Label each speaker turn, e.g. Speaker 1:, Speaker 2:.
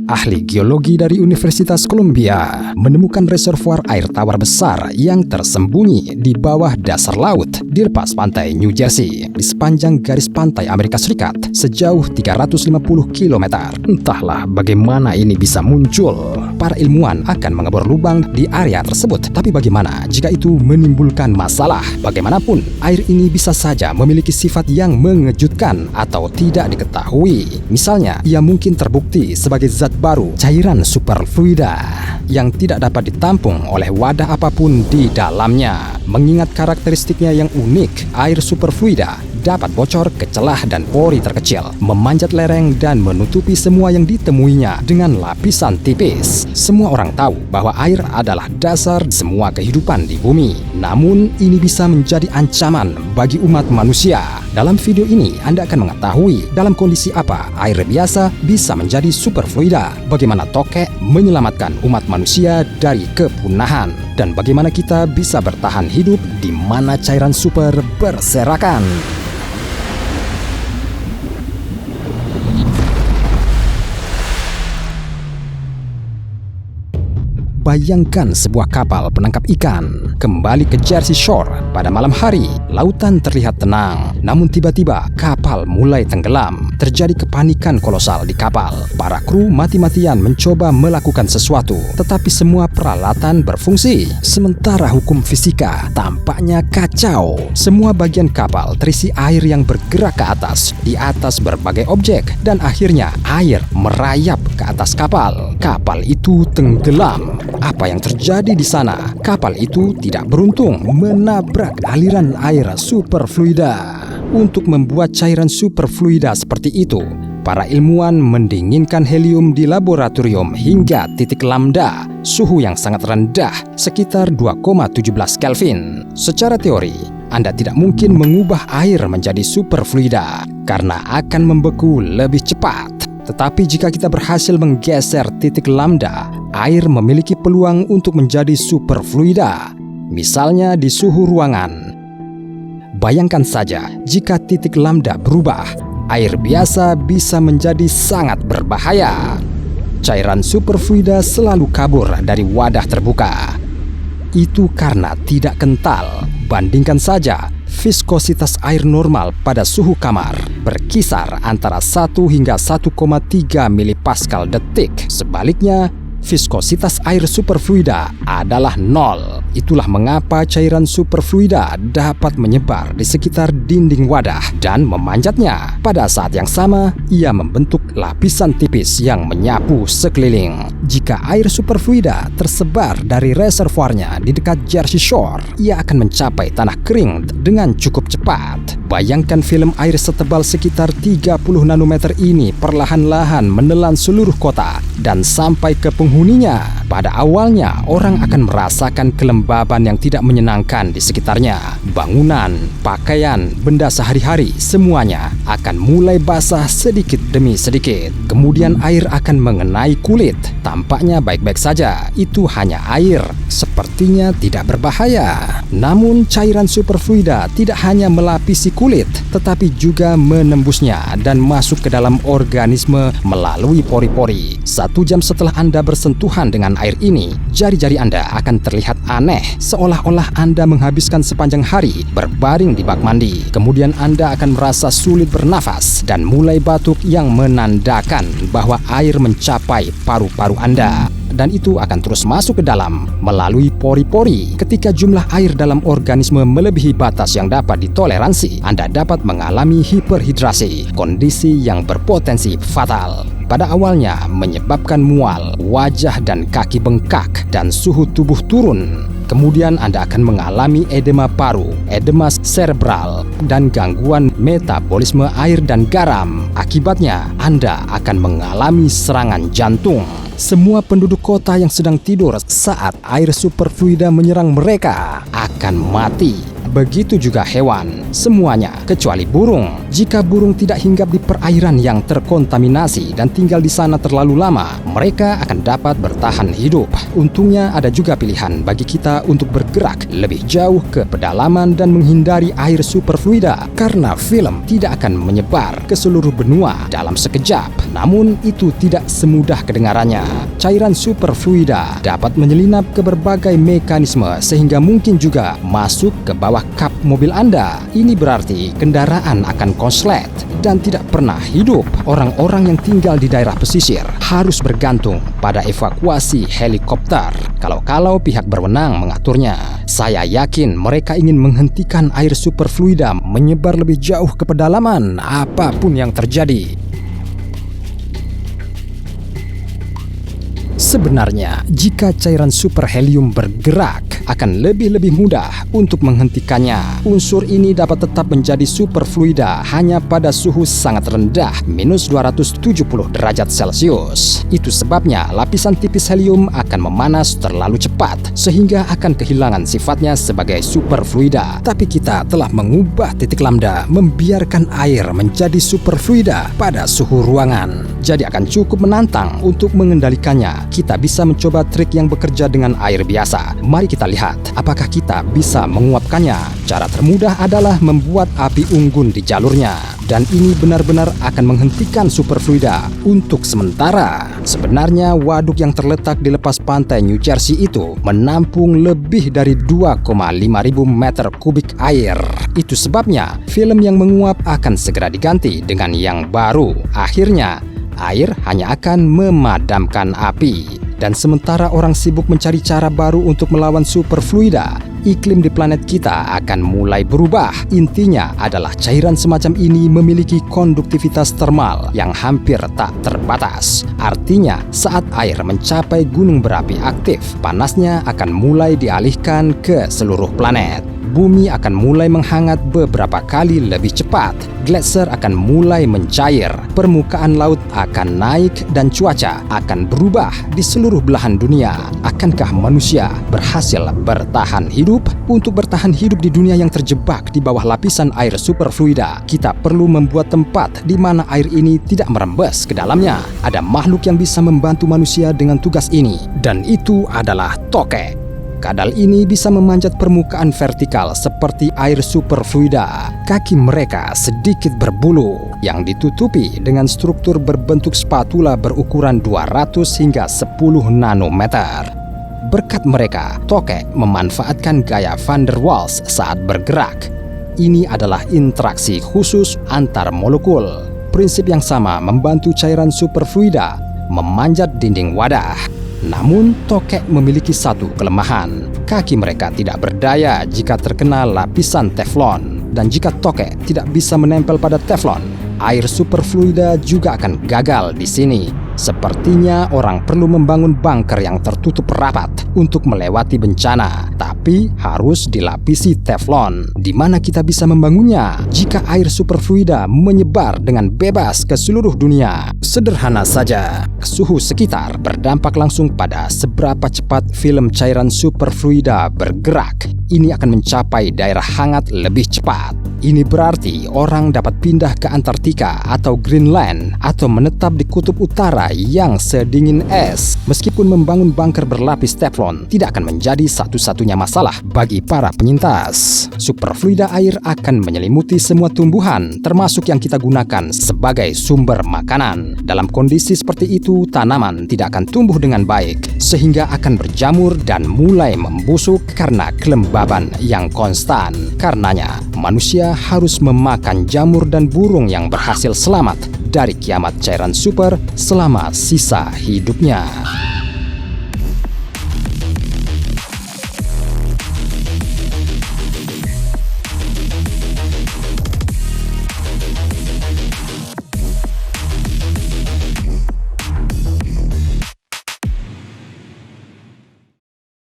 Speaker 1: Ahli geologi dari Universitas Columbia menemukan reservoir air tawar besar yang tersembunyi di bawah dasar laut di lepas pantai New Jersey di sepanjang garis pantai Amerika Serikat sejauh 350 km. Entahlah bagaimana ini bisa muncul. Para ilmuwan akan mengebor lubang di area tersebut. Tapi bagaimana jika itu menimbulkan masalah? Bagaimanapun, air ini bisa saja memiliki sifat yang mengejutkan atau tidak diketahui. Misalnya, ia mungkin terbukti sebagai zat baru, cairan superfluida yang tidak dapat ditampung oleh wadah apapun di dalamnya. Mengingat karakteristiknya yang unik, air superfluida dapat bocor ke celah dan pori terkecil, memanjat lereng dan menutupi semua yang ditemuinya dengan lapisan tipis. Semua orang tahu bahwa air adalah dasar semua kehidupan di bumi. Namun, ini bisa menjadi ancaman bagi umat manusia. Dalam video ini, Anda akan mengetahui dalam kondisi apa air biasa bisa menjadi superfluida, bagaimana tokek menyelamatkan umat manusia dari kepunahan, dan bagaimana kita bisa bertahan hidup di mana cairan super berserakan. Bayangkan sebuah kapal penangkap ikan kembali ke Jersey Shore pada malam hari. Lautan terlihat tenang, namun tiba-tiba kapal mulai tenggelam. Terjadi kepanikan kolosal di kapal. Para kru mati-matian mencoba melakukan sesuatu, tetapi semua peralatan berfungsi. Sementara hukum fisika tampaknya kacau. Semua bagian kapal terisi air yang bergerak ke atas, di atas berbagai objek, dan akhirnya air merayap ke atas kapal. Kapal itu tenggelam. Apa yang terjadi di sana? Kapal itu tidak beruntung menabrak aliran air superfluida. Untuk membuat cairan superfluida seperti itu, para ilmuwan mendinginkan helium di laboratorium hingga titik lambda, suhu yang sangat rendah, sekitar 2,17 Kelvin. Secara teori, Anda tidak mungkin mengubah air menjadi superfluida karena akan membeku lebih cepat. Tetapi jika kita berhasil menggeser titik lambda, air memiliki peluang untuk menjadi superfluida, misalnya di suhu ruangan. Bayangkan saja jika titik lambda berubah, air biasa bisa menjadi sangat berbahaya. Cairan superfluida selalu kabur dari wadah terbuka. Itu karena tidak kental. Bandingkan saja viskositas air normal pada suhu kamar berkisar antara 1 hingga 1,3 milipascal detik. Sebaliknya, viskositas air superfluida adalah 0. Itulah mengapa cairan superfluida dapat menyebar di sekitar dinding wadah dan memanjatnya. Pada saat yang sama, ia membentuk lapisan tipis yang menyapu sekeliling. Jika air superfluida tersebar dari reservoirnya di dekat Jersey Shore, ia akan mencapai tanah kering dengan cukup cepat. Bayangkan film air setebal sekitar 30 nanometer ini perlahan-lahan menelan seluruh kota dan sampai ke penghuninya. Pada awalnya, orang akan merasakan kelembaban yang tidak menyenangkan di sekitarnya. Bangunan, pakaian, benda sehari-hari, semuanya akan mulai basah sedikit demi sedikit. Kemudian air akan mengenai kulit. Tampaknya baik-baik saja, itu hanya air. Sepertinya tidak berbahaya. Namun cairan superfluida tidak hanya melapisi kulit, tetapi juga menembusnya dan masuk ke dalam organisme melalui pori-pori. 1 jam setelah Anda bersentuhan dengan air ini, jari-jari Anda akan terlihat aneh, seolah-olah Anda menghabiskan sepanjang hari berbaring di bak mandi. Kemudian Anda akan merasa sulit bernafas dan mulai batuk yang menandakan bahwa air mencapai paru-paru Anda. Dan itu akan terus masuk ke dalam melalui pori-pori. Ketika jumlah air dalam organisme melebihi batas yang dapat ditoleransi, Anda dapat mengalami hiperhidrasi, kondisi yang berpotensi fatal. Pada awalnya menyebabkan mual, wajah dan kaki bengkak, dan suhu tubuh turun. Kemudian Anda akan mengalami edema paru, edema cerebral, dan gangguan metabolisme air dan garam. Akibatnya, Anda akan mengalami serangan jantung. Semua penduduk kota yang sedang tidur saat air superfluida menyerang mereka akan mati. Begitu juga hewan, semuanya kecuali burung. Jika burung tidak hinggap di perairan yang terkontaminasi dan tinggal di sana terlalu lama, mereka akan dapat bertahan hidup. Untungnya ada juga pilihan bagi kita untuk bergerak lebih jauh ke pedalaman dan menghindari air superfluida, karena film tidak akan menyebar ke seluruh benua dalam sekejap. Namun itu tidak semudah kedengarannya. Cairan superfluida dapat menyelinap ke berbagai mekanisme sehingga mungkin juga masuk ke bawah kap mobil Anda. Ini berarti kendaraan akan konslet dan tidak pernah hidup. Orang-orang yang tinggal di daerah pesisir harus bergantung pada evakuasi helikopter kalau pihak berwenang mengaturnya. Saya yakin mereka ingin menghentikan air superfluida menyebar lebih jauh ke pedalaman apapun yang terjadi. Sebenarnya, jika cairan superhelium bergerak, akan lebih mudah untuk menghentikannya. Unsur ini dapat tetap menjadi superfluida hanya pada suhu sangat rendah, -270 derajat Celcius. Itu sebabnya lapisan tipis helium akan memanas terlalu cepat, sehingga akan kehilangan sifatnya sebagai superfluida. Tapi kita telah mengubah titik lambda, membiarkan air menjadi superfluida pada suhu ruangan. Jadi akan cukup menantang untuk mengendalikannya. Kita bisa mencoba trik yang bekerja dengan air biasa. Mari kita lihat apakah kita bisa menguapkannya. Cara termudah adalah membuat api unggun di jalurnya. Dan ini benar-benar akan menghentikan superfluida untuk sementara. Sebenarnya waduk yang terletak di lepas pantai New Jersey itu menampung lebih dari 2,5 ribu meter kubik air. Itu sebabnya film yang menguap akan segera diganti dengan yang baru. Akhirnya air hanya akan memadamkan api. Dan sementara orang sibuk mencari cara baru untuk melawan superfluida, iklim di planet kita akan mulai berubah. Intinya adalah cairan semacam ini memiliki konduktivitas termal yang hampir tak terbatas. Artinya, saat air mencapai gunung berapi aktif, panasnya akan mulai dialihkan ke seluruh planet. Bumi akan mulai menghangat beberapa kali lebih cepat. Gletser akan mulai mencair, permukaan laut akan naik, dan cuaca akan berubah di seluruh belahan dunia. Akankah manusia berhasil bertahan hidup? Untuk bertahan hidup di dunia yang terjebak di bawah lapisan air superfluida, kita perlu membuat tempat di mana air ini tidak merembes ke dalamnya. Ada makhluk yang bisa membantu manusia dengan tugas ini, dan itu adalah tokek. Kadal ini bisa memanjat permukaan vertikal seperti air superfluida. Kaki mereka sedikit berbulu yang ditutupi dengan struktur berbentuk spatula berukuran 200 hingga 10 nanometer. Berkat mereka, tokek memanfaatkan gaya van der Waals saat bergerak. Ini adalah interaksi khusus antar molekul. Prinsip yang sama membantu cairan superfluida memanjat dinding wadah. Namun, tokek memiliki satu kelemahan. Kaki mereka tidak berdaya jika terkena lapisan teflon. Dan jika tokek tidak bisa menempel pada teflon, air superfluida juga akan gagal di sini. Sepertinya orang perlu membangun bunker yang tertutup rapat untuk melewati bencana, tapi harus dilapisi teflon. Di mana kita bisa membangunnya jika air superfluida menyebar dengan bebas ke seluruh dunia? Sederhana saja, suhu sekitar berdampak langsung pada seberapa cepat film cairan superfluida bergerak. Ini akan mencapai daerah hangat lebih cepat. Ini berarti orang dapat pindah ke Antartika atau Greenland atau menetap di kutub utara yang sedingin es. Meskipun membangun bunker berlapis teflon tidak akan menjadi satu-satunya masalah bagi para penyintas. Superfluida air akan menyelimuti semua tumbuhan, termasuk yang kita gunakan sebagai sumber makanan. Dalam kondisi seperti itu, tanaman tidak akan tumbuh dengan baik, sehingga akan berjamur dan mulai membusuk karena kelembaban yang konstan. Karenanya, manusia harus memakan jamur dan burung yang berhasil selamat dari kiamat cairan super selama sisa hidupnya.